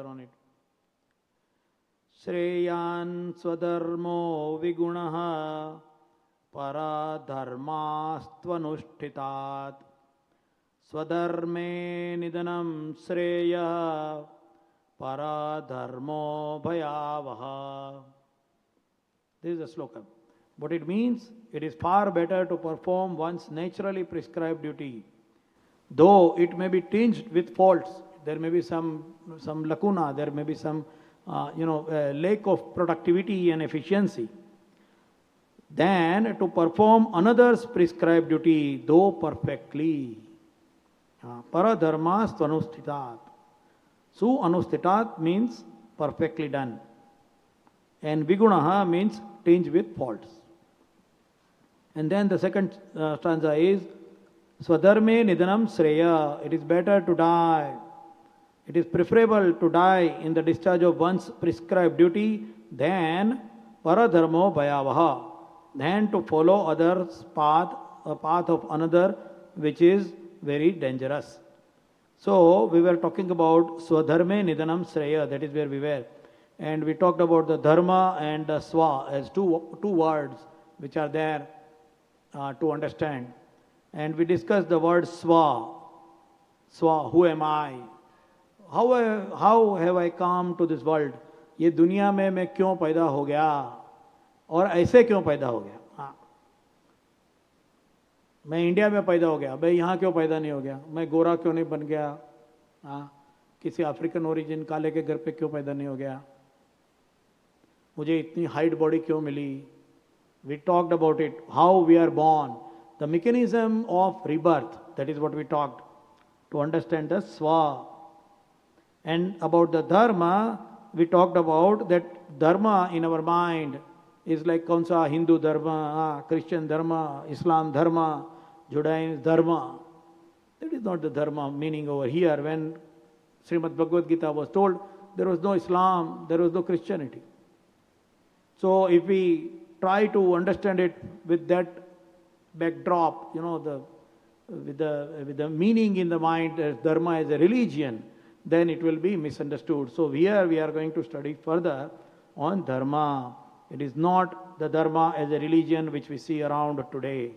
further on it. Shreyan swadharmo vigunaha paradharmastvanushthitat swadharme nidanam shreya paradharmo bhayavaha. This is a shloka. What it means, it is far better to perform one's naturally prescribed duty. Though it may be tinged with faults, there may be some lacuna, there may be some lack of productivity and efficiency, than to perform another's prescribed duty, though perfectly. Paradharma svanusthitat. Su anusthitat means perfectly done. And vigunaha means tinged with faults. And then the second stanza is Swadharme nidanam sreya. It is better to die. It is preferable to die in the discharge of one's prescribed duty than paradharmo bhayavaha, than to follow others' path, a path of another which is very dangerous. So we were talking about Swadharme nidanam sreya, that is where we were. And we talked about the dharma and the swa as two words which are there to understand. And we discussed the word swa. Swa, who am I? How have I come to this world? ये दुनिया में मैं क्यों पैदा हो गया और ऐसे क्यों पैदा हो गया? मैं इंडिया में पैदा हो गया, मैं यहाँ क्यों पैदा नहीं हो गया? मैं गोरा क्यों नहीं बन गया? किसी अफ्रीकन ओरिजिन काले के घर पे क्यों पैदा नहीं हो गया? मुझे इतनी हाइट बॉडी क्यों मिली? We talked about it, how we are born, the mechanism of rebirth, that is what we talked, to understand the swa. And about the dharma, we talked about that dharma in our mind is like kaunsa Hindu dharma, Christian dharma, Islam dharma, Judaism dharma. That is not the dharma meaning over here. When Shrimad Bhagwat Gita was told, there was no Islam, there was no Christianity. So if we try to understand it with that backdrop, with the meaning in the mind as dharma as a religion, then it will be misunderstood. So here we are going to study further on dharma. It is not the dharma as a religion which we see around today.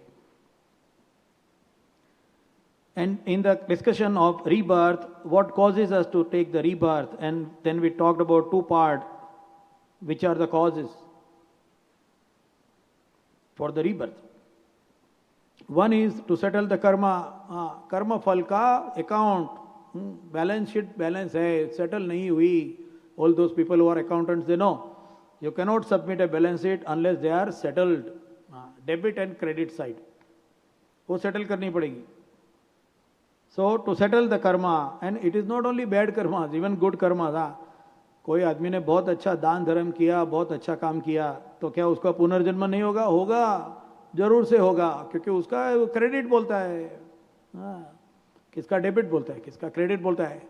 And in the discussion of rebirth, what causes us to take the rebirth, and then we talked about two parts, which are the causes for the rebirth. One is to settle the karma, karma phal ka account, balance sheet balance hai, settle nahi hui. All those people who are accountants, they know. You cannot submit a balance sheet unless they are settled. Debit and credit side. वो settle करनी पड़ेगी. So to settle the karma, and it is not only bad karma, even good karma. कोई आदमी ने बहुत अच्छा दान धर्म किया, बहुत अच्छा काम किया, तो क्या उसका पुनर्जन्म नहीं होगा? होगा, जरूर से होगा, क्योंकि उसका क्रेडिट बोलता है. किसका डेबिट बोलता है, किसका क्रेडिट बोलता है,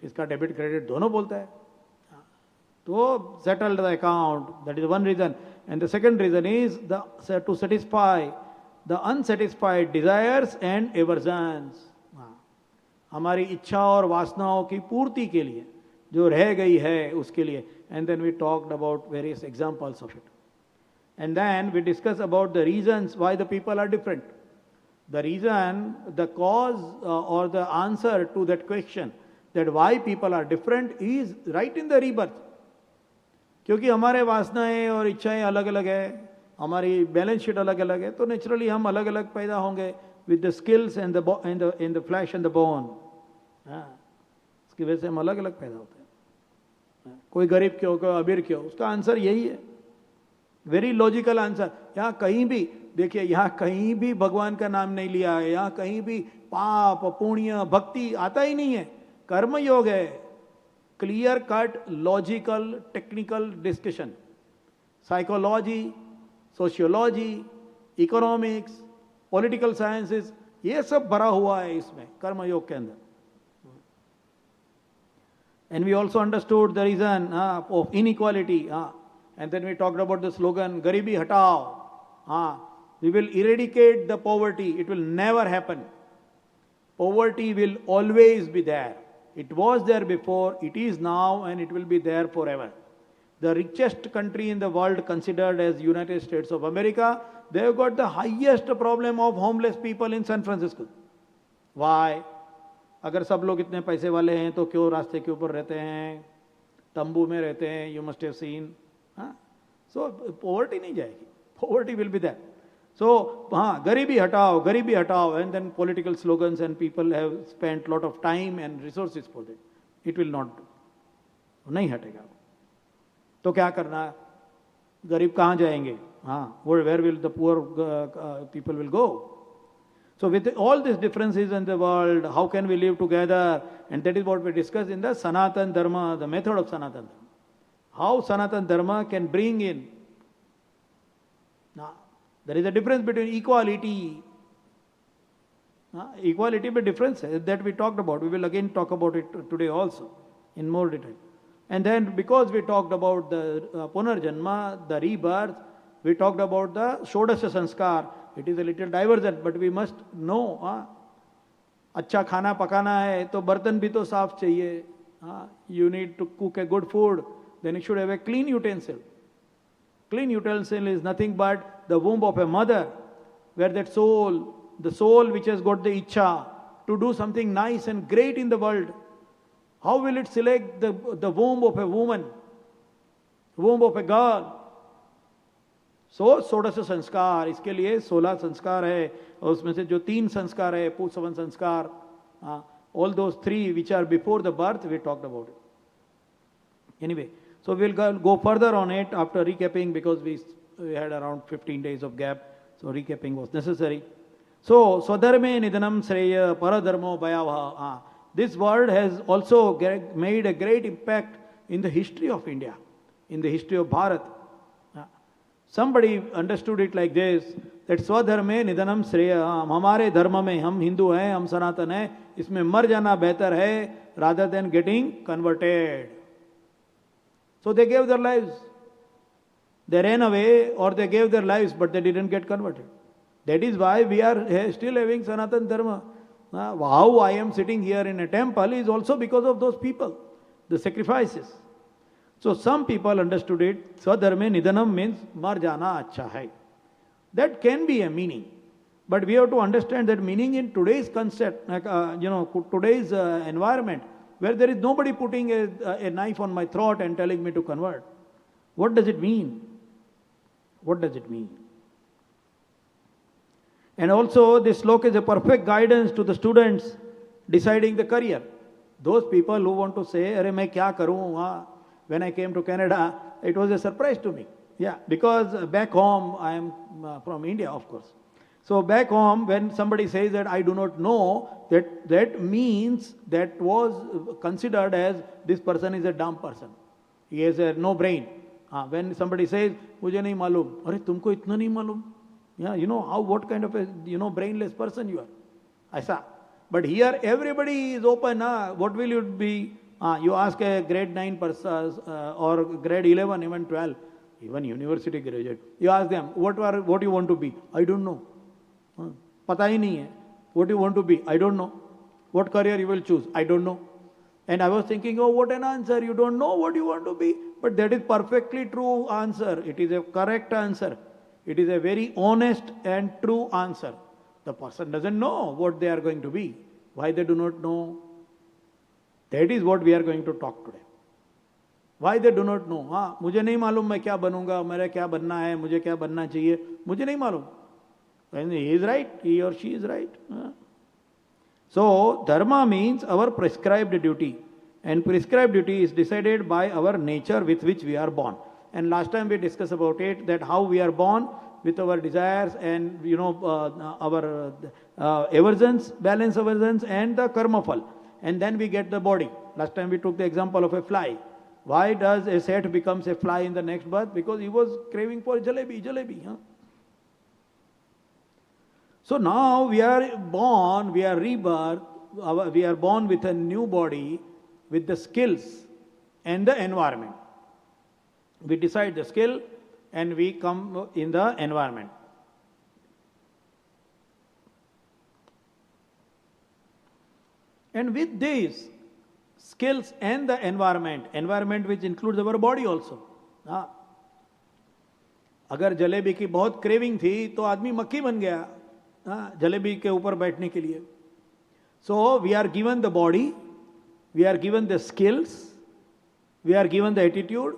किसका डेबिट क्रेडिट दोनों बोलता है. तो settle the account, that is one reason. And the second reason is to satisfy the unsatisfied desires and aversions. हमारी इच्छा और वासनाओं की पूर्ति के लिए, जो रह गई है उसके लिए. And then we talked about various examples of it. And then we discussed about the reasons why the people are different. The reason, the cause or the answer to that question, that why people are different, is right in the rebirth. क्योंकि हमारे वासनाएं और इच्छाएं अलग अलग है, हमारी balance sheet अलग अलग है, तो नेचुरली हम अलग अलग पैदा होंगे with the skills and the flesh and the bone. इसकी वजह से हम अलग अलग पैदा होते हैं. कोई गरीब क्यों, कोई अमीर क्यों, उसका आंसर यही है. Very logical answer. यहाँ कहीं भी देखिए, यहाँ कहीं भी भगवान का नाम नहीं लिया है, यहाँ कहीं भी पाप पुण्य भक्ति आता ही नहीं है. कर्म योग है. Clear cut logical technical discussion. Psychology, sociology, economics, political sciences, ये सब भरा हुआ है इसमें कर्म योग के अंदर. And we also understood the reason of inequality. And then we talked about the slogan, Garibi Hatao. We will eradicate the poverty. It will never happen. Poverty will always be there. It was there before, it is now, and it will be there forever. The richest country in the world considered as United States of America, they have got the highest problem of homeless people in San Francisco. Why? अगर सब लोग इतने पैसे वाले हैं तो क्यों रास्ते के ऊपर रहते हैं, तंबू में रहते हैं, you must have seen. So poverty नहीं जाएगी, poverty will be there. So हाँ, गरीबी हटाओ, and then political slogans and people have spent lot of time and resources for that. It will not do. नहीं हटेगा. तो क्या करना है? गरीब कहाँ जाएंगे? हाँ, where will the poor people will go? So with all these differences in the world, how can we live together? And that is what we discussed in the Sanatan Dharma, the method of Sanatan Dharma. How Sanatan Dharma can bring in. Now, there is a difference between equality. Equality but difference that we talked about. We will again talk about it today also in more detail. And then because we talked about the Punarjanma, the rebirth, we talked about the Shodasha Sanskar. It is a little divergent, but we must know. अच्छा खाना पकाना है तो बर्तन भी तो साफ चाहिए. You need to cook a good food, then you should have a clean utensil. Clean utensil is nothing but the womb of a mother, where that soul, the soul which has got the icha to do something nice and great in the world, how will it select the womb of a woman, womb of a girl? So, 16 संस्कार, इसके लिए 16 संस्कार है, और उसमें से जो 3 संस्कार है, पूसवन संस्कार, all those 3 which are before the birth, we talked about it. Anyway, so we'll go further on it after recapping, because we had around 15 days of gap, so recapping was necessary. So, Swadharme Nidanam Sreya Paradharmo Bhayavaha. This word has also made a great impact in the history of India, in the history of Bharat. Somebody understood it like this, that Swadharme Nidanam Sreya, हमारे धर्म में हम हिंदू हैं, हम सनातन हैं, इसमें मर जाना बेहतर है, rather than getting converted. So they gave their lives. They ran away or they gave their lives, but they didn't get converted. That is why we are still having Sanatan Dharma. How I am sitting here in a temple is also because of those people, the sacrifices. So some people understood it, Swadharme Nidanam means mar jana acha hai. That can be a meaning. But we have to understand that meaning in today's concept, today's environment, where there is nobody putting a knife on my throat and telling me to convert. What does it mean? What does it mean? And also this shloka is a perfect guidance to the students deciding the career. Those people who want to say, "Arey main kya karoon?" When I came to Canada, it was a surprise to me. Yeah, because back home, I am from India, of course. So back home, when somebody says that I do not know, that means that was considered as this person is a dumb person. He has a no brain. When somebody says, "Mujhe nahi malum," "Arey tumko itna nahi malum?" Yeah, you know what kind of a brainless person you are. Aisa. But here everybody is open. What will you be? You ask a grade 9 person or grade 11, even 12, even university graduate. You ask them, what do you want to be? I don't know. Pata hi nahi hai. What do you want to be? I don't know. What career you will choose? I don't know. And I was thinking, oh, what an answer. You don't know what you want to be. But that is perfectly true answer. It is a correct answer. It is a very honest and true answer. The person doesn't know what they are going to be. Why they do not know? That is what we are going to talk today. Why they do not know? मुझे नहीं मालूम मैं क्या बनूंगा, मेरा क्या बनना है, मुझे क्या बनना चाहिए, मुझे नहीं मालूम. And he is right, he or she is right. So, dharma means our prescribed duty. And prescribed duty is decided by our nature with which we are born. And last time we discussed about it, that how we are born with our desires and our aversions, balance aversions and the karma phal. And then we get the body. Last time we took the example of a fly. Why does a Seth becomes a fly in the next birth? Because he was craving for jalebi. So now we are born, we are rebirth, we are born with a new body, with the skills and the environment. We decide the skill and we come in the environment. And with this, skills and the environment which includes our body also. हाँ, अगर जलेबी की बहुत craving थी तो आदमी मक्खी बन गया, हाँ, जलेबी के ऊपर बैठने के लिए. So we are given the body, we are given the skills, we are given the attitude,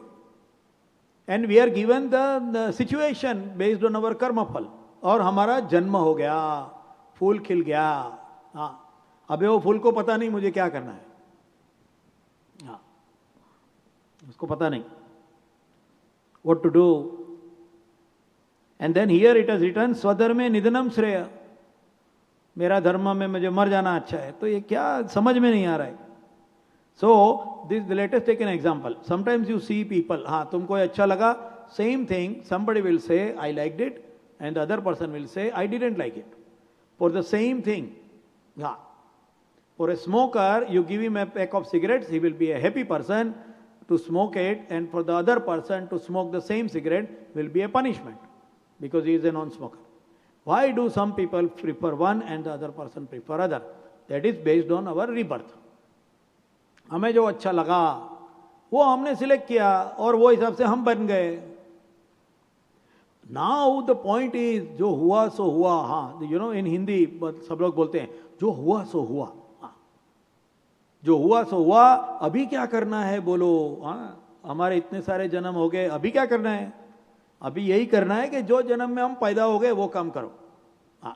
and we are given the situation based on our karma फल. और हमारा जन्म हो गया, फूल खिल गया. हाँ, अबे वो फूल को पता नहीं मुझे क्या करना है. हाँ, उसको पता नहीं what to do. And then here it has written स्वधर्मे निधनम श्रेय. मेरा धर्म में मुझे मर जाना अच्छा है. तो ये क्या समझ में नहीं आ रहा है. So this let us take an example. Sometimes you see people, हाँ तुमको अच्छा लगा, same thing somebody will say I liked it and the other person will say I didn't like it. For the same thing, हाँ. For a smoker, you give him a pack of cigarettes, he will be a happy person to smoke it, and for the other person to smoke the same cigarette will be a punishment because he is a non-smoker. Why do some people prefer one and the other person prefer other? That is based on our rebirth. हमें जो अच्छा लगा वो हमने select किया और वो हिसाब से हम बन गए. Now the point is जो हुआ सो हुआ. हाँ, you know in हिंदी सब लोग बोलते हैं जो हुआ सो हुआ. हाँ, जो हुआ सो हुआ. अभी क्या करना है बोलो. हाँ, हमारे इतने सारे जन्म हो गए, अभी क्या करना है. अभी यही करना है कि जो जन्म में हम पैदा हो गए वो काम करो. हाँ,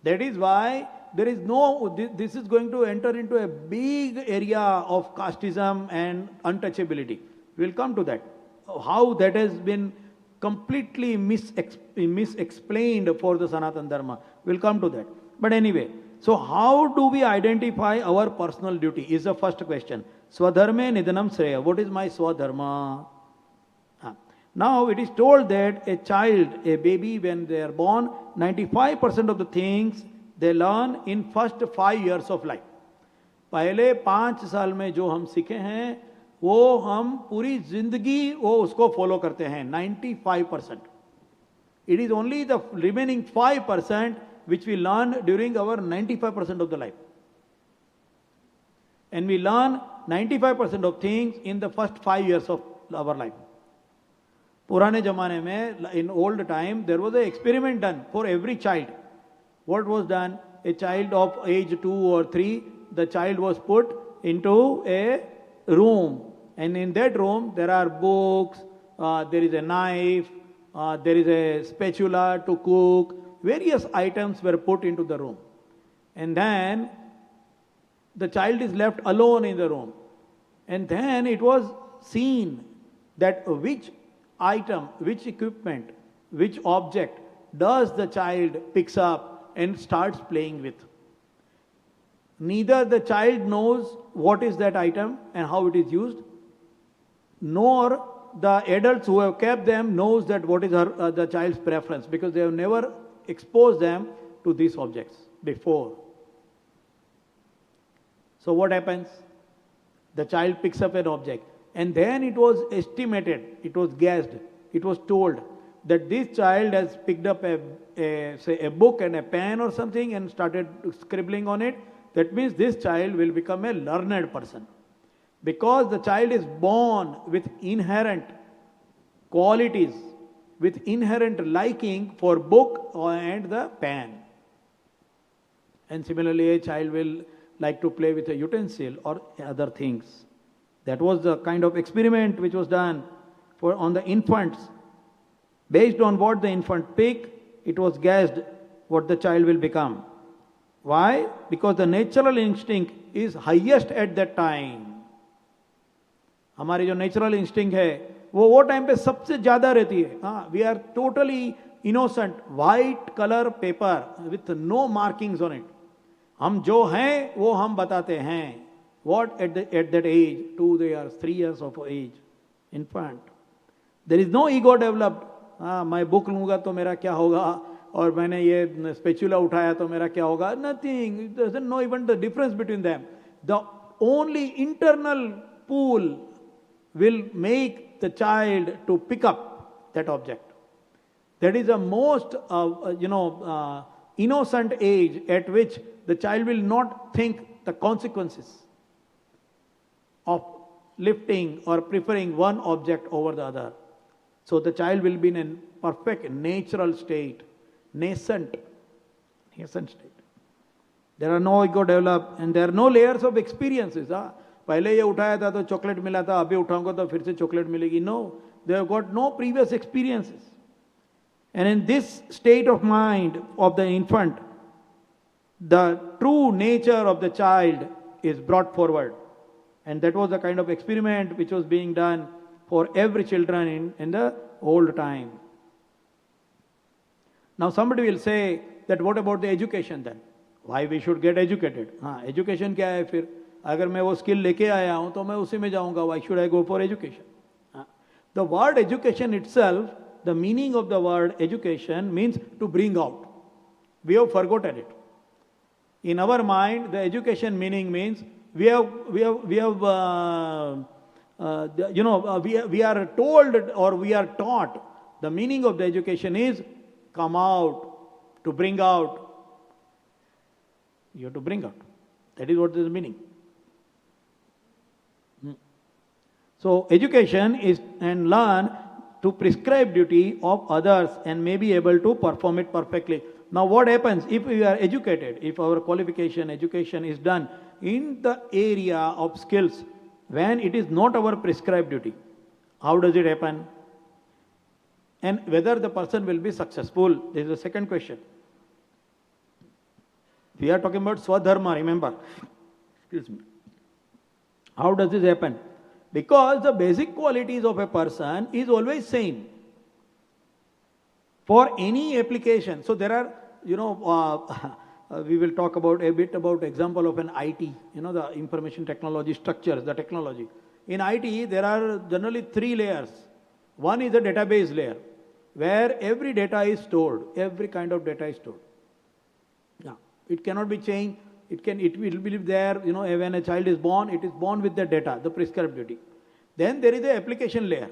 that is why there is no, this is going to enter into a big area of casteism and untouchability. We will come to that. How that has been completely misexplained for the Sanatana Dharma. We will come to that. But anyway, so how do we identify our personal duty is the first question. Swadharme nidhanam sreya. What is my swadharma? Now it is told that a child, a baby, when they are born, 95% of the things they learn in first 5 years of life. पहले 5 साल में जो हम सीखे हैं वो हम पूरी जिंदगी वो उसको फॉलो करते हैं. 95%. It is only the remaining 5% which we learn during our 95% of the life. And we learn 95% of things in the first 5 years of our life. पुराने जमाने में, in old time, there was an experiment done for every child. What was done? A child of age 2 or 3, the child was put into a room. And in that room, there are books, there is a knife, there is a spatula to cook. Various items were put into the room. And then the child is left alone in the room. And then it was seen that which item, which equipment, which object does the child picks up and starts playing with. Neither the child knows what is that item and how it is used, nor the adults who have kept them knows that what is the child's preference, because they have never exposed them to these objects before. So what happens? The child picks up an object, and then it was estimated, it was guessed, it was told that this child has picked up say a book and a pen or something and started scribbling on it. That means this child will become a learned person. Because the child is born with inherent qualities, with inherent liking for book and the pen. And similarly, a child will like to play with a utensil or other things. That was the kind of experiment which was done on the infants. Based on what the infant picked, it was guessed what the child will become. Why? Because the natural instinct is highest at that time. हमारी जो natural instinct है वो time पे सबसे ज्यादा रहती है. हाँ, we are totally innocent, white colour paper with no markings on it. हम जो हैं वो हम बताते हैं. What at that age, 2 years, 3 years of age, infant. There is no ego developed. हाँ, मैं बुक लूंगा तो मेरा क्या होगा, और मैंने ये स्पेचुला उठाया तो मेरा क्या होगा. Nothing. It doesn't know even the difference between them. The only internal pool will make the child to pick up that object. That is the most, innocent age at which the child will not think the consequences. of lifting or preferring one object over the other. So the child will be in a perfect natural state, nascent state. There are no ego developed and there are no layers of experiences. पहले ये उठाया था तो chocolate मिला था, अभी उठाऊंगा तो फिर से चॉकलेट मिलेगी. No, they have got no previous experiences. And in this state of mind of the infant, the true nature of the child is brought forward. And that was the kind of experiment which was being done for every children in the old time. Now somebody will say that what about the education then? Why we should get educated? Education क्या है फिर? अगर मैं वो skill लेके आया हूँ तो मैं उसी में जाऊँगा. Why should I go for education? The word education itself, the meaning of the word education means to bring out. We have forgotten it. In our mind, the education meaning means we are told or we are taught. The meaning of the education is come out, to bring out. You have to bring out. That is what is the meaning. So education is and learn to prescribe duty of others and may be able to perform it perfectly. Now what happens if we are educated, if our qualification, education is done in the area of skills when it is not our prescribed duty? How does it happen? And whether the person will be successful? This is the second question. We are talking about swadharma, remember. Excuse me. How does this happen? Because the basic qualities of a person is always same for any application. So there are, we will talk about a bit about example of an IT, the information technology structures, the technology. In IT, there are generally 3 layers. One is the database layer, where every data is stored, every kind of data is stored. It cannot be changed. It will be there, when a child is born, it is born with the data, the prescribed duty. Then there is the application layer.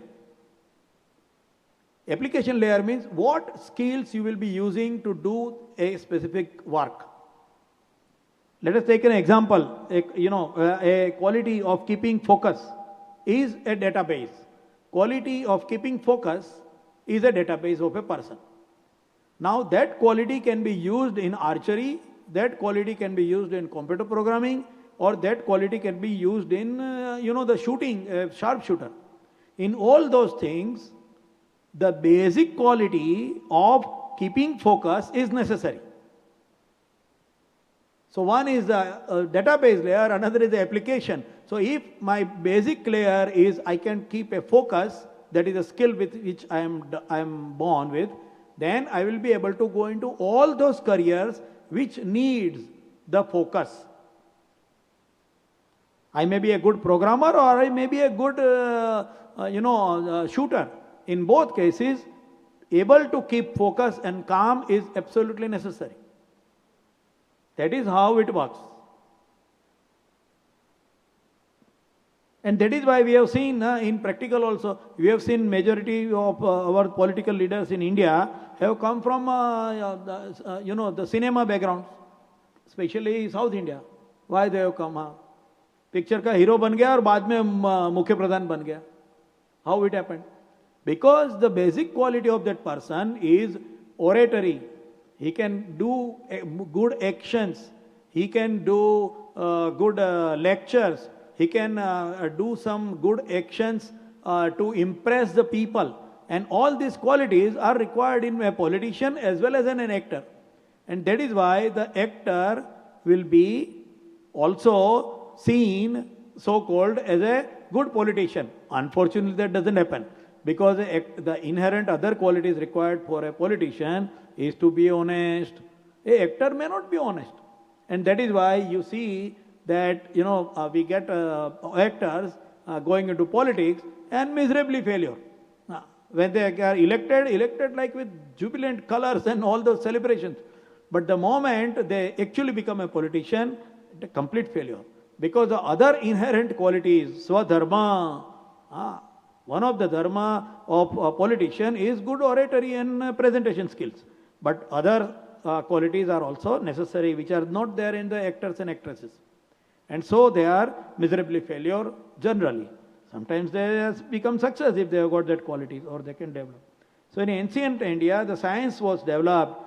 Application layer means what skills you will be using to do a specific work. Let us take an example. A quality of keeping focus is a database. Quality of keeping focus is a database of a person. Now that quality can be used in archery, that quality can be used in computer programming, or that quality can be used in, the shooting, sharpshooter. In all those things, the basic quality of keeping focus is necessary. So one is the database layer, another is the application. So if my basic layer is I can keep a focus, that is a skill with which I am born with, then I will be able to go into all those careers which needs the focus. I may be a good programmer or I may be a good, shooter. In both cases, able to keep focus and calm is absolutely necessary. That is how it works. And that is why we have seen in practical also, we have seen majority of our political leaders in India have come from, the cinema background, especially South India. Why they have come? Picture का hero बन गया और बाद में मुख्य प्रधान बन गया. How it happened? Because the basic quality of that person is oratory. He can do good actions. He can do good lectures. He can do some good actions to impress the people. And all these qualities are required in a politician as well as in an actor. And that is why the actor will be also seen, so-called, as a good politician. Unfortunately, that doesn't happen. Because the inherent other qualities required for a politician is to be honest. An actor may not be honest. And that is why you see that, we get actors going into politics and miserably failure. When they are elected like with jubilant colors and all those celebrations. But the moment they actually become a politician, a complete failure. Because the other inherent qualities, swadharma, one of the dharma of a politician is good oratory and presentation skills. But other qualities are also necessary, which are not there in the actors and actresses. And so they are miserably failure generally. Sometimes they have become success if they have got that qualities or they can develop. So in ancient India, the science was developed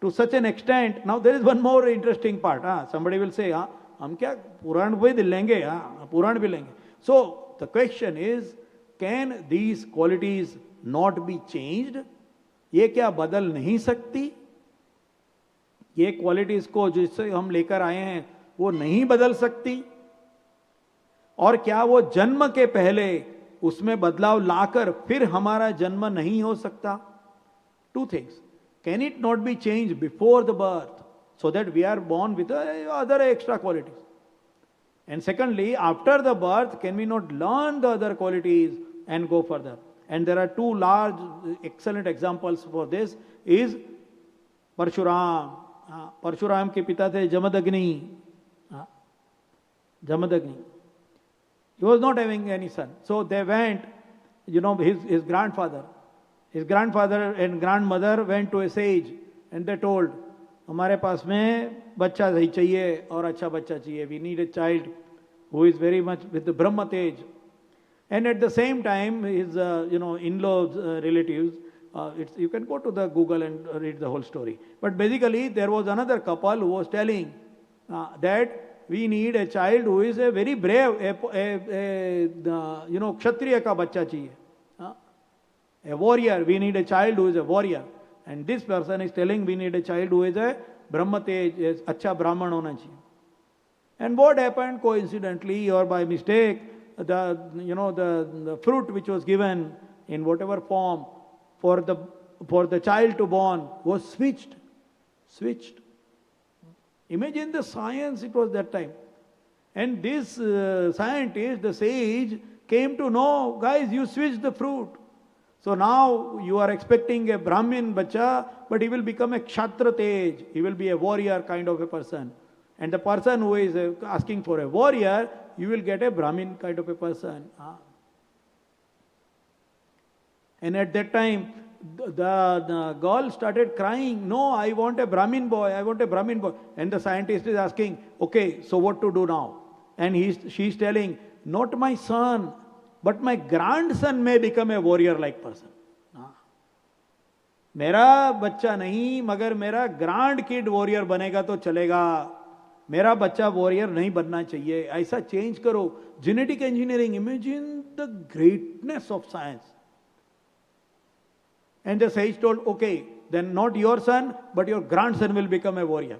to such an extent. Now there is one more interesting part. Somebody will say, हम क्या पुराण भी लेंगे, पुराण भी लेंगे. So the question is, can these qualities not be changed? ये क्या बदल नहीं सकती? ये क्वालिटीज को जिससे हम लेकर आए हैं वो नहीं बदल सकती? और क्या वो जन्म के पहले उसमें बदलाव लाकर फिर हमारा जन्म नहीं हो सकता? Two things. Can it not be changed before the birth so that we are born with other extra qualities? And secondly, after the birth, can we not learn the other qualities and go further? And there are two large, excellent examples for this. Is Parshuram. Parshuram के पिता थे Jamadagni. Jamadagni. He was not having any son. So they went, his grandfather and grandmother went to a sage and they told, हमारे पास में बच्चा सही चाहिए और अच्छा बच्चा चाहिए. We need a child who is very much with the Brahma Tej. And at the same time, his, in-laws, relatives, you can go to the Google and read the whole story. But basically, there was another couple who was telling that we need a child who is a very brave, Kshatriya ka bachcha chahiye. A warrior, we need a child who is a warrior. And this person is telling we need a child who is a Brahma Tej, acha Brahman hona chahiye. And what happened coincidentally or by mistake, the fruit which was given in whatever form for the child to born was switched. Imagine the science it was that time. And this scientist, the sage, came to know, guys, you switched the fruit. So now you are expecting a Brahmin bacha, but he will become a Kshatriya Tej. He will be a warrior kind of a person. And the person who is asking for a warrior, you will get a Brahmin kind of a person. And at that time, the girl started crying, no, I want a Brahmin boy, I want a Brahmin boy. And the scientist is asking, okay, so what to do now? And she's telling, not my son, but my grandson may become a warrior-like person. मेरा बच्चा नहीं, मगर मेरा grand kid warrior बनेगा तो चलेगा. मेरा बच्चा वॉरियर नहीं बनना चाहिए. ऐसा चेंज करो. Genetic engineering, imagine the greatness of science. And the sage told, okay, then not your son, but your grandson will become a warrior.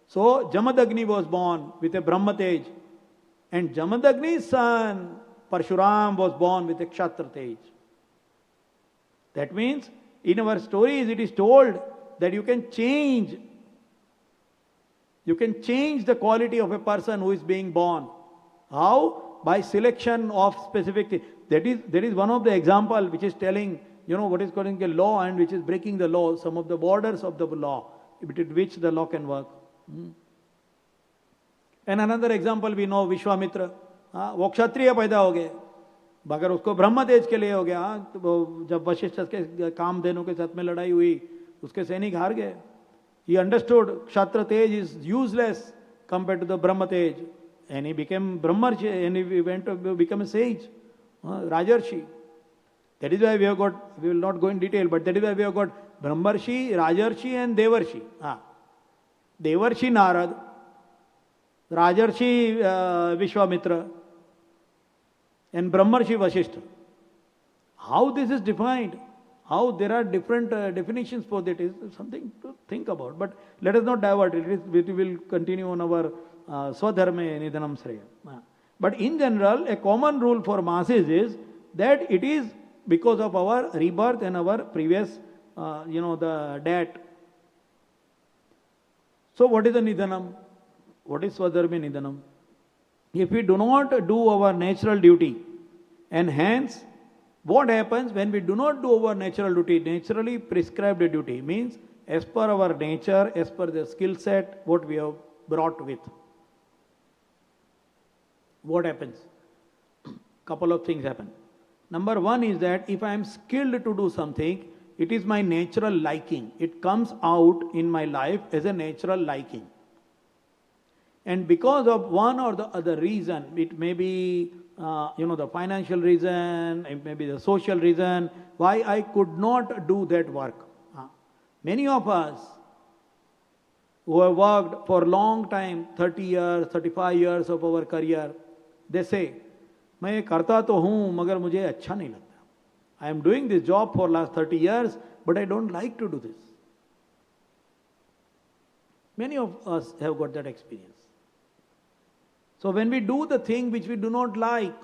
So Jamadagni was born with a Brahma Tej. And Jamadagni's son, Parshuram, was born with a Kshatriya Tej. That means, in our stories, it is told that you can change the quality of a person who is being born. How? By selection of specific things. That is one of the example which is telling, what is calling a law and which is breaking the law, some of the borders of the law, with which the law can work. And another example we know, Vishwamitra. वो क्षत्रिय पैदा हो गए, मगर उसको ब्रह्म तेज के लिए हो गया. तो जब वशिष्ठ के कामधेनु के साथ में लड़ाई हुई, उसके सैनिक हार गए. He understood Kshatriya Tej is useless compared to the Brahma Tej. And he became Brahmarshi and he went to become a sage, Rajarshi. That is why we have got, we will not go in detail, but that is why we have got Brahmarshi, Rajarshi and Devarshi. Devarshi Narad, Rajarshi Vishwamitra, and Brahmarshi Vashishta. How this is defined, how there are different definitions for that is something to think about. But let us not divert it. We will continue on our Swadharme Nidhanam Sreya. But in general, a common rule for masses is that it is because of our rebirth and our previous, the debt. So what is the Nidhanam? What is Swadharme Nidhanam? If we do not do our natural duty, and hence, what happens when we do not do our natural duty, naturally prescribed duty, means as per our nature, as per the skill set, what we have brought with. What happens? Couple of things happen. Number one is that if I am skilled to do something, it is my natural liking. It comes out in my life as a natural liking. And because of one or the other reason, it may be the financial reason, it may be the social reason, why I could not do that work. Many of us who have worked for a long time, 30 years, 35 years of our career, they say, मैं ये करता तो हूँ मगर मुझे अच्छा नहीं लगता. I am doing this job for last 30 years, but I don't like to do this. Many of us have got that experience. So when we do the thing which we do not like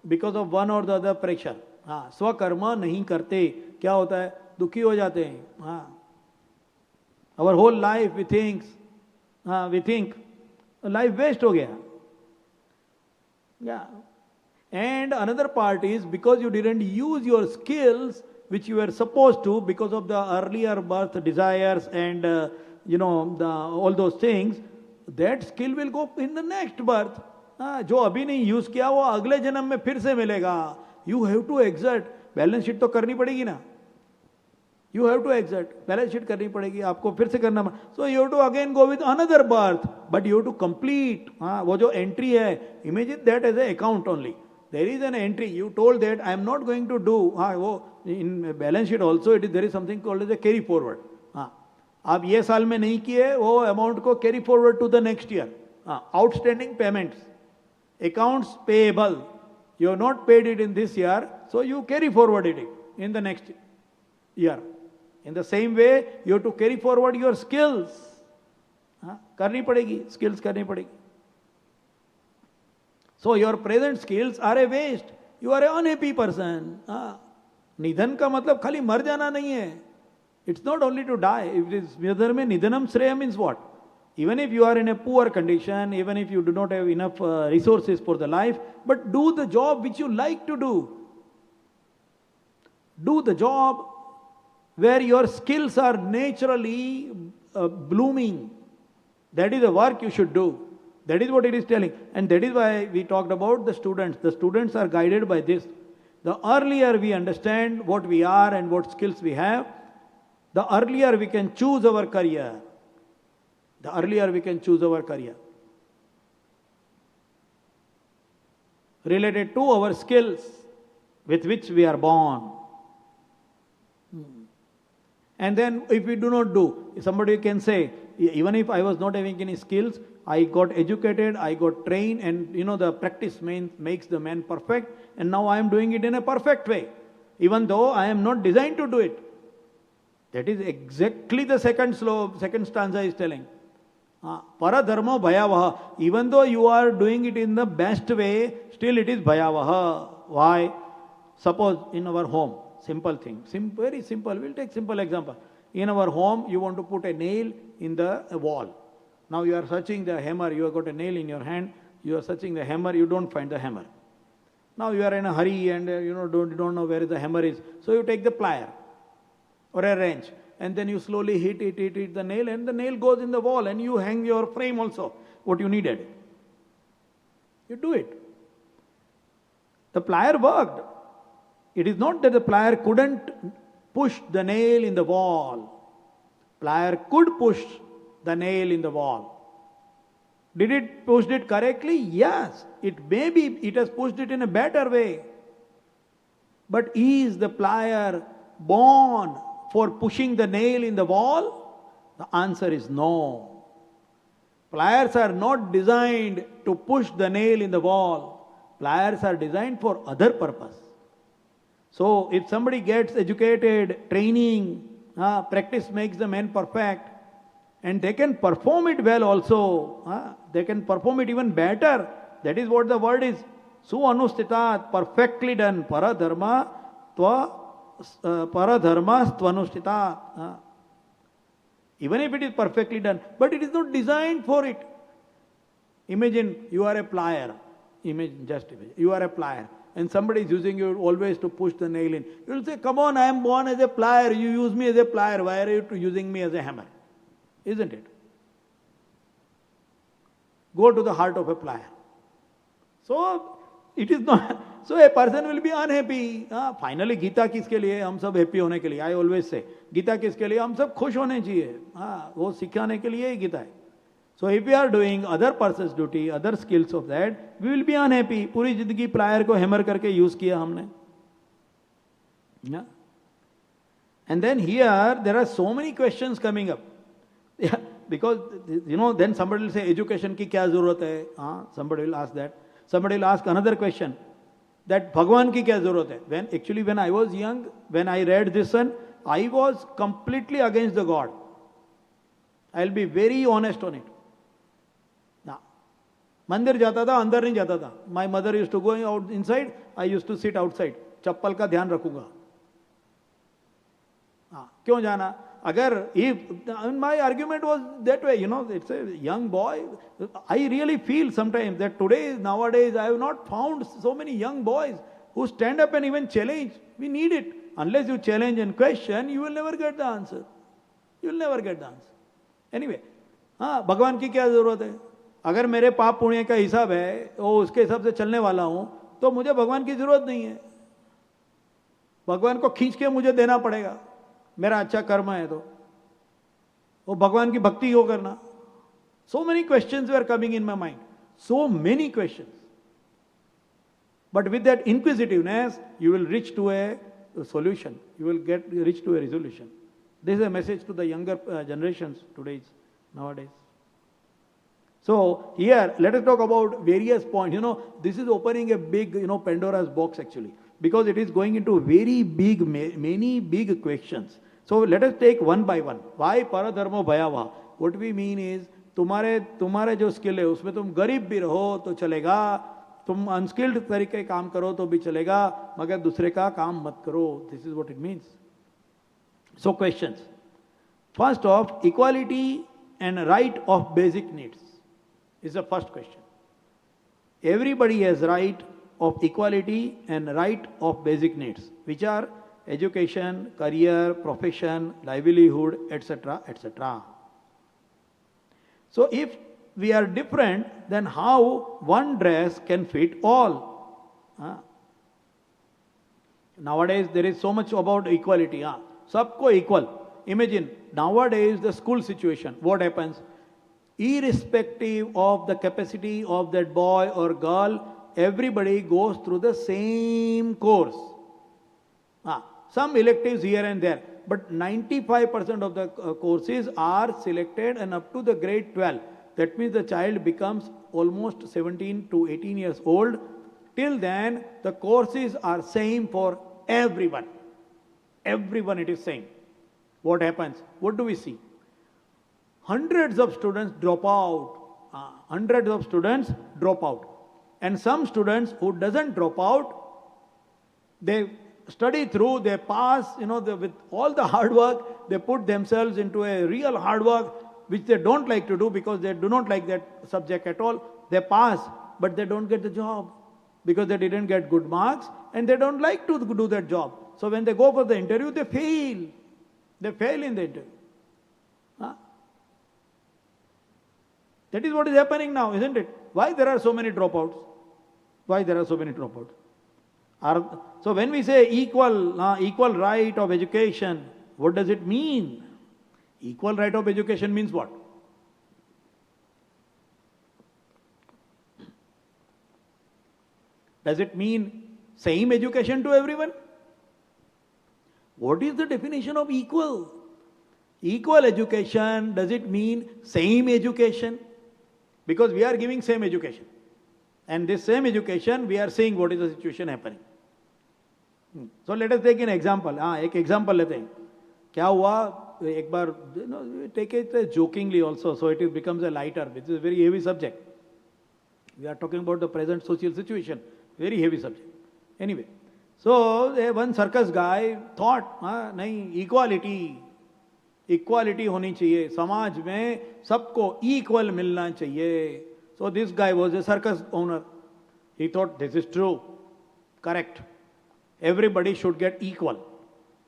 because of one or the other pressure, स्वकर्म नहीं करते, क्या होता है? दुखी हो जाते हैं. Our whole life we think life waste हो गया. Yeah. And another part is because you didn't use your skills which you were supposed to because of the earlier birth desires and all those things, that skill will go in the next birth. जो अभी नहीं use किया वो अगले जन्म में फिर से मिलेगा. You have to exert. Balance sheet तो करनी पड़ेगी ना. You have to exert. Balance sheet करनी पड़ेगी, आपको फिर से करना. So you have to again go with another birth, but you have to complete. वो जो entry है, imagine that as an account only. There is an entry. You told that I am not going to do. वो in balance sheet also there is something called as a carry forward. आप ये साल में नहीं किए, वो amount को carry forward to the next year. Outstanding payments, accounts payable. You have not paid it in this year, so you carry forward it in the next year. In the same way, you have to carry forward your skills. करनी पड़ेगी, skills करनी पड़ेगी. So your present skills are a waste. You are an unhappy person. निधन का मतलब खाली मर जाना नहीं है. It's not only to die. If it is whether में निधनम श्रेय means what? Even if you are in a poor condition, even if you do not have enough resources for the life, but do the job which you like to do. Do the job where your skills are naturally blooming. That is the work you should do. That is what it is telling. And that is why we talked about the students. The students are guided by this. The earlier we understand what we are and what skills we have, the earlier we can choose our career. The earlier we can choose our career. Related to our skills with which we are born. And then if we do not do, somebody can say, even if I was not having any skills, I got educated, I got trained, and the practice makes the man perfect, and now I am doing it in a perfect way, even though I am not designed to do it. That is exactly the second stanza is telling. Para dharma bhayavaha. Even though you are doing it in the best way, still it is bhayavaha. Why? Suppose in our home, simple thing, very simple, we'll take simple example. In our home, you want to put a nail in the wall. Now you are searching the hammer, you have got a nail in your hand, you are searching the hammer, you don't find the hammer. Now you are in a hurry and don't know where the hammer is. So you take the plier or a wrench and then you slowly hit the nail, and the nail goes in the wall, and you hang your frame also, what you needed. You do it. The plier worked. It is not that the plier couldn't push the nail in the wall. Plier could push the nail in the wall. Did it push it correctly? Yes. It may be it has pushed it in a better way. But is the plier born for pushing the nail in the wall? The answer is no. Pliers are not designed to push the nail in the wall. Pliers are designed for other purpose. So if somebody gets educated, training, practice makes the man perfect, and they can perform it well also. They can perform it even better. That is what the word is. Suanustitat, perfectly done. Paradharma stvanustita. Even if it is perfectly done, but it is not designed for it. Imagine you are a plier. Imagine, you are a plier. And somebody is using you always to push the nail in. You will say, come on, I am born as a plier. You use me as a plier. Why are you using me as a hammer? Isn't it? Go to the heart of a plier. So, it is not. So, a person will be unhappy. Finally, Gita किसके लिए? हम सब happy होने के लिए. I always say, Gita किसके लिए? हम सब खुश होने चाहिए. वो सिखाने के लिए ही गीता है. So if we are doing other person's duty, other skills of that, we will be unhappy. पूरी जिंदगी प्लायर को हैमर करके यूज किया हमने. Yeah. And then here there are so many questions coming up. Yeah, because then somebody will say education की क्या जरूरत है? Somebody will ask that. Somebody will ask another question, that भगवान की क्या जरूरत है? When I was young, when I read this one, I was completely against the God. I'll be very honest on it. मंदिर जाता था, अंदर नहीं जाता था. My mother used to go out inside, I used to sit outside. चप्पल का ध्यान रखूंगा. क्यों जाना? अगर my argument was that way, it's a young boy. I really feel sometimes that nowadays, I have not found so many young boys who stand up and even challenge. We need it. Unless you challenge and question, you will never get the answer. You will never get the answer. Anyway, भगवान की क्या जरूरत है? अगर मेरे पाप पुण्य का हिसाब है, वो उसके हिसाब से चलने वाला हूं, तो मुझे भगवान की जरूरत नहीं है. भगवान को खींच के मुझे देना पड़ेगा. मेरा अच्छा कर्म है तो वो भगवान की भक्ति हो करना. So many questions were coming in my mind. So many questions. But with that inquisitiveness, you will reach to a solution. You will reach to a resolution. This is a message to the younger generations nowadays. So here, let us talk about various points. This is opening a big, Pandora's box actually, because it is going into very big, many big questions. So let us take one by one. Why paradharmo bhayava? What we mean is, तुम्हारे जो skill है उसमें तुम गरीब भी रहो तो चलेगा, तुम अनस्किल्ड तरीके काम करो तो भी चलेगा, मगर दूसरे का काम मत करो. This is what it means. So questions. First off, equality and right of basic needs is the first question. Everybody has right of equality and right of basic needs, which are education, career, profession, livelihood, etc., etc. So if we are different, then how one dress can fit all? Nowadays there is so much about equality. Sabko equal. Imagine nowadays the school situation. What happens? Irrespective of the capacity of that boy or girl, everybody goes through the same course. Some electives here and there, but 95% of the courses are selected and up to the grade 12. That means the child becomes almost 17 to 18 years old. Till then, the courses are same for everyone. Everyone it is same. What happens? What do we see? Hundreds of students drop out. Hundreds of students drop out. And some students who doesn't drop out, they study through, they pass, with all the hard work, they put themselves into a real hard work, which they don't like to do because they do not like that subject at all. They pass, but they don't get the job because they didn't get good marks and they don't like to do that job. So when they go for the interview, they fail. They fail in the interview. That is what is happening now, isn't it? Why there are so many dropouts? Why there are so many dropouts? So when we say equal right of education, what does it mean? Equal right of education means what? Does it mean same education to everyone? What is the definition of equal? Equal education, does it mean same education? Because we are giving same education. And this same education, we are seeing what is the situation happening. So let us take an example. एक example लेते हैं. क्या हुआ एक बार, take it jokingly also, so it becomes a lighter, which is a very heavy subject. We are talking about the present social situation, very heavy subject. Anyway, so one circus guy thought, नहीं, equality होनी चाहिए, समाज में सबको equal मिलना चाहिए. So this guy was a circus owner. He thought this is true, correct. Everybody should get equal.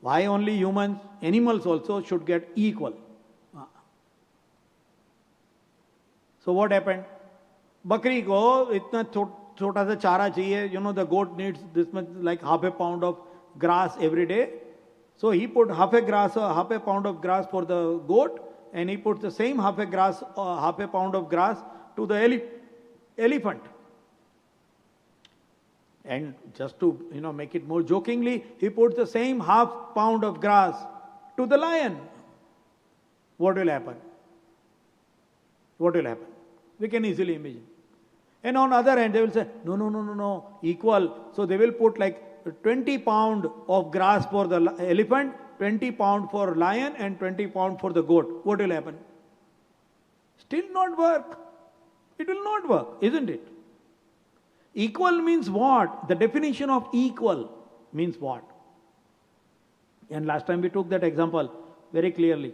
Why only humans? Animals also should get equal. So what happened? बकरी को इतना छोटा सा चारा चाहिए. The goat needs this much, like half a pound of grass every day. So he put half a pound of grass for the goat and he puts the same half a pound of grass to the elephant. And just to make it more jokingly, he puts the same half pound of grass to the lion. What will happen? What will happen? We can easily imagine. And on the other hand, they will say, no, equal. So they will put like 20 pound of grass for the elephant, 20 pound for lion, and 20 pound for the goat. What will happen? Still not work. It will not work, isn't it? Equal means what? The definition of equal means what? And last time we took that example very clearly.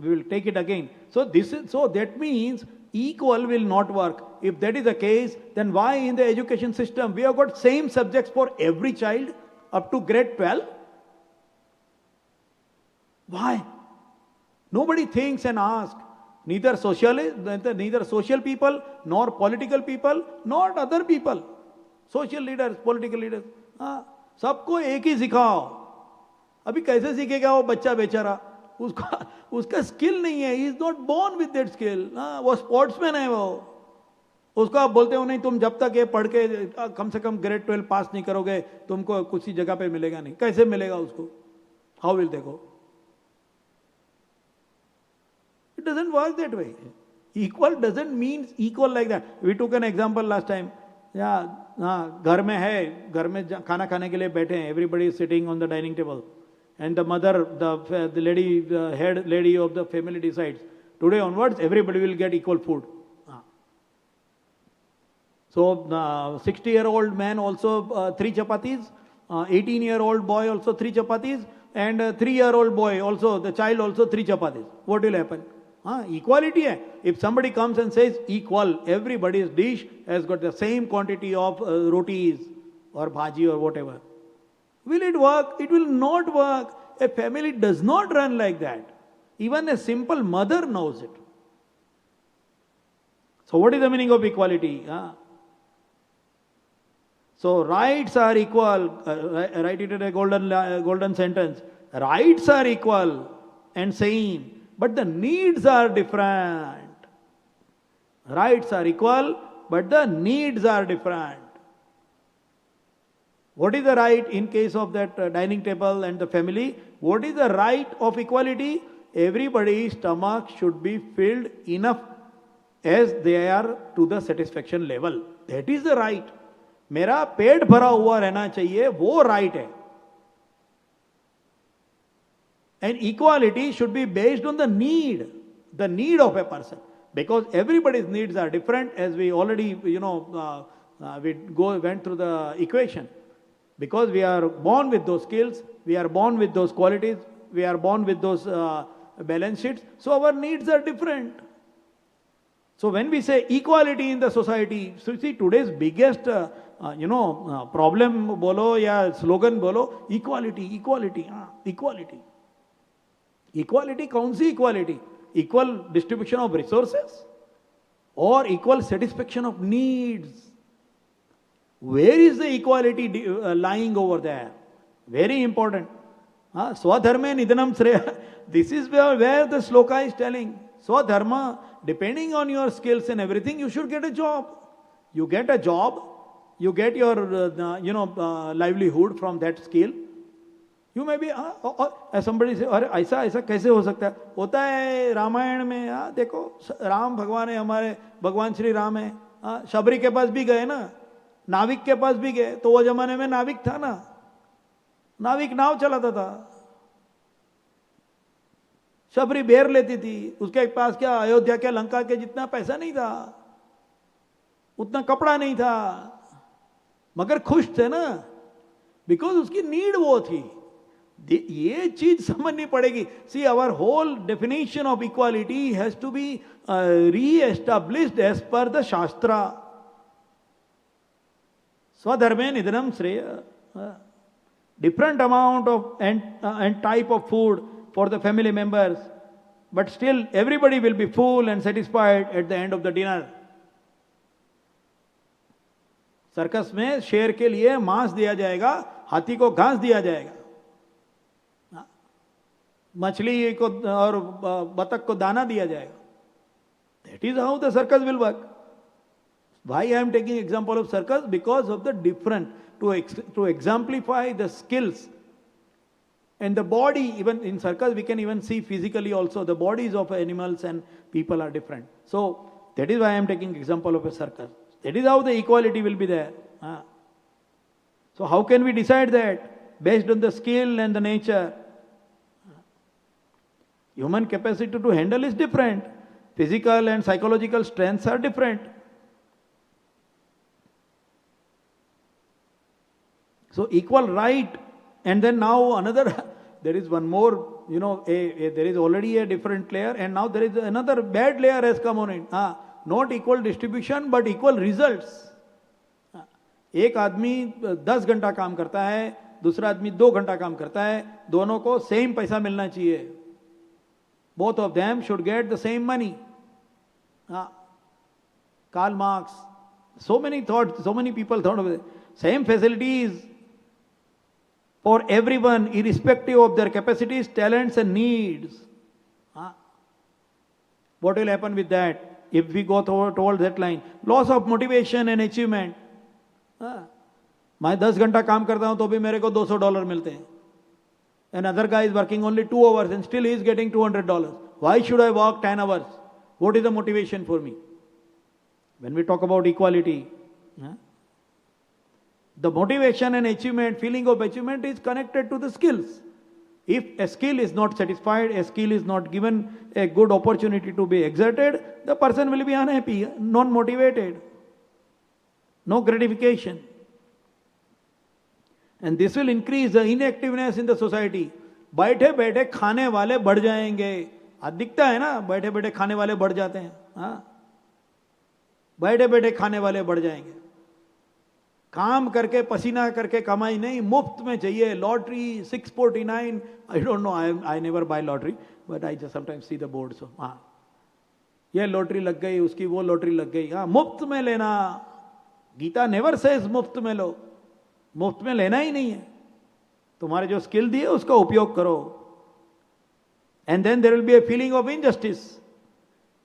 We will take it again. So that means equal will not work. If that is the case, then why in the education system we have got same subjects for every child up to grade 12? Why? Nobody thinks and asks. Neither social people, nor political people, nor other people. Social leaders, political leaders. सबको एक ही सिखाओ. अभी कैसे सीखेगा वो बच्चा बेचारा? उसका स्किल नहीं है. He is not born with that skill. वो स्पोर्ट्समैन है वो. उसको आप बोलते हो नहीं, तुम जब तक ये पढ़ के कम से कम ग्रेड 12 पास नहीं करोगे, तुमको कुछ जगह पे मिलेगा नहीं. कैसे मिलेगा उसको? How will they go? It doesn't work that way. Equal doesn't mean equal like that. We took an example last time. घर में है, घर में खाना खाने के लिए बैठे हैं. Everybody is sitting on the dining table. And the mother, the lady, the head lady of the family decides, today onwards, everybody will get equal food. So, 60-year-old man also 3 chapatis, 18-year-old boy also 3 chapatis, and 3-year-old boy also, the child also 3 chapatis. What will happen? Equality hai. If somebody comes and says equal, everybody's dish has got the same quantity of rotis or bhaji or whatever. Will it work? It will not work. A family does not run like that. Even a simple mother knows it. So what is the meaning of equality? So rights are equal. Write it in a golden sentence. Rights are equal and same. But the needs are different. Rights are equal, but the needs are different. What is the right in case of that dining table and the family? What is the right of equality? Everybody's stomach should be filled enough as they are to the satisfaction level. That is the right. मेरा पेट भरा हुआ रहना चाहिए, वो right है. And equality should be based on the need of a person. Because everybody's needs are different, as we already, went through the equation. Because we are born with those skills, we are born with those qualities, we are born with those balance sheets, so our needs are different. So when we say equality in the society, so see today's biggest, problem bolo ya slogan bolo, equality. Equality, kaun si equality? Equal distribution of resources or equal satisfaction of needs? Where is the equality lying over there? Very important. Swadharma nidhanam shreya. This is where the shloka is telling. Swadharma, depending on your skills and everything, you should get a job. You get a job, you get your livelihood from that skill. You may be, somebody say, अरे ऐसा कैसे हो सकता है? होता है रामायण में. देखो राम भगवान है, हमारे भगवान श्री राम है. शबरी के पास भी गए ना, नाविक के पास भी गए. तो वो जमाने में नाविक था ना, नाविक नाव चलाता था. शबरी बेर लेती थी. उसके पास क्या अयोध्या के लंका के जितना पैसा नहीं था, उतना कपड़ा नहीं था, मगर खुश थे ना, बिकॉज उसकी नीड वो थी. ये चीज समझनी पड़ेगी. See our whole definition of equality has to be re-established as पर द शास्त्रा. स्वधर्मे निधनम श्रेय. Different amount of and type of food for the family members, but still everybody will be full and satisfied at the end of the dinner. Circus में शेर के लिए मांस दिया जाएगा, हाथी को घास दिया जाएगा. मछली को और बतख को दाना दिया जाएगा. That is how the circus will work. Why I am taking example of circus? Because of the different, to exemplify the skills. And the body, even in circus, we can even see physically also, the bodies of animals and people are different. So, that is why I am taking example of a circus. That is how the equality will be there. So, how can we decide that? Based on the skill and the nature. Human capacity to handle is different. Physical and psychological strengths are different. So equal right, and then now another, there is one more, there is already a different layer, and now there is another bad layer has come on it. Not equal distribution, but equal results. एक आदमी 10 घंटा काम करता है, दूसरा आदमी 2 घंटा काम करता है, दोनों को सेम पैसा मिलना चाहिए. Both of them should get the same money. Karl Marx, so many people thought of it. Same facilities for everyone, irrespective of their capacities, talents and needs. What will happen with that if we go towards that line? Loss of motivation and achievement. मैं 10 घंटा काम करता हूं तो भी मेरे को $200 मिलते हैं. And other guy is working only 2 hours and still he is getting $200. Why should I work 10 hours? What is the motivation for me? When we talk about equality, the motivation and achievement, feeling of achievement is connected to the skills. If a skill is not satisfied, a skill is not given a good opportunity to be exerted, the person will be unhappy, non-motivated, no gratification. And this will increase the inactiveness in the society. बैठे बैठे खाने वाले बढ़ जाएंगे. आज दिखता है ना, बैठे बैठे खाने वाले बढ़ जाते हैं. बैठे बैठे खाने वाले बढ़ जाएंगे. काम करके पसीना करके कमाई नहीं, मुफ्त में चाहिए. Lottery 649, I don't know, I never buy lottery, but I just sometimes see the board. So ये लॉटरी लग गई, उसकी वो लॉटरी लग गई. मुफ्त में लेना. गीता नेवर सेज मुफ्त में लो. मुफ्त में लेना ही नहीं है. तुम्हारे जो स्किल दिए उसका उपयोग करो. And then there will be a feeling of injustice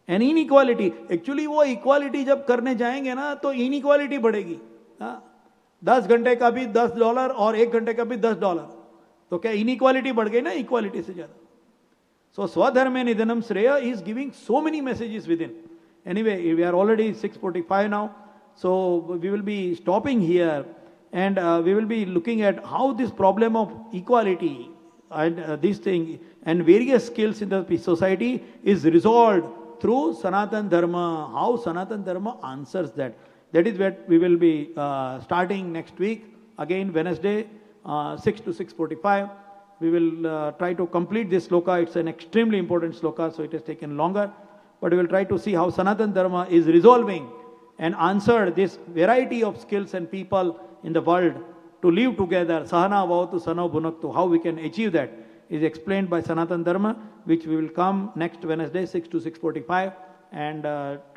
and inequality. Actually वो इक्वालिटी जब करने जाएंगे ना तो इनइक्वालिटी बढ़ेगी. 10 घंटे का भी $10 और 1 घंटे का भी $10, तो क्या इनइक्वालिटी बढ़ गई ना इक्वालिटी से ज्यादा. सो स्वधर्मे निधनम श्रेय is giving so many messages within. Anyway, we are already 6:45 now, so we will be stopping here, and we will be looking at how this problem of equality and this thing and various skills in the society is resolved through Sanatan Dharma, how Sanatan Dharma answers that. That is what we will be starting next week, again Wednesday, 6 to 6:45. We will try to complete this shloka. It's an extremely important shloka, so it has taken longer. But we will try to see how Sanatan Dharma is resolving and answered this variety of skills and people in the world to live together. Sahana bhavatu sano bhunaktu. How we can achieve that is explained by Sanatan Dharma, which we will come next Wednesday, 6 to 6:45, and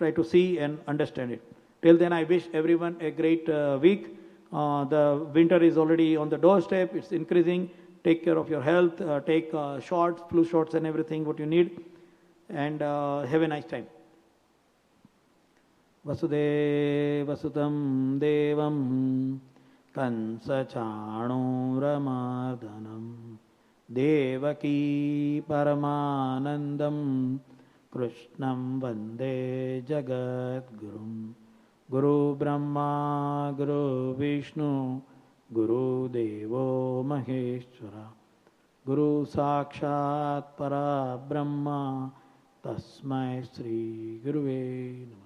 try to see and understand it. Till then, I wish everyone a great week. The winter is already on the doorstep. It's increasing. Take care of your health. Take shots, flu shots and everything what you need. And have a nice time. Vasudevasutam devam kansachanuramardanam devaki paramanandam krishnam vande jagadgurum. Guru Brahma, Guru Vishnu, Guru Devo Maheshwara, Guru Sakshat Para Brahma, Tasmai Sri Guruve Namaha.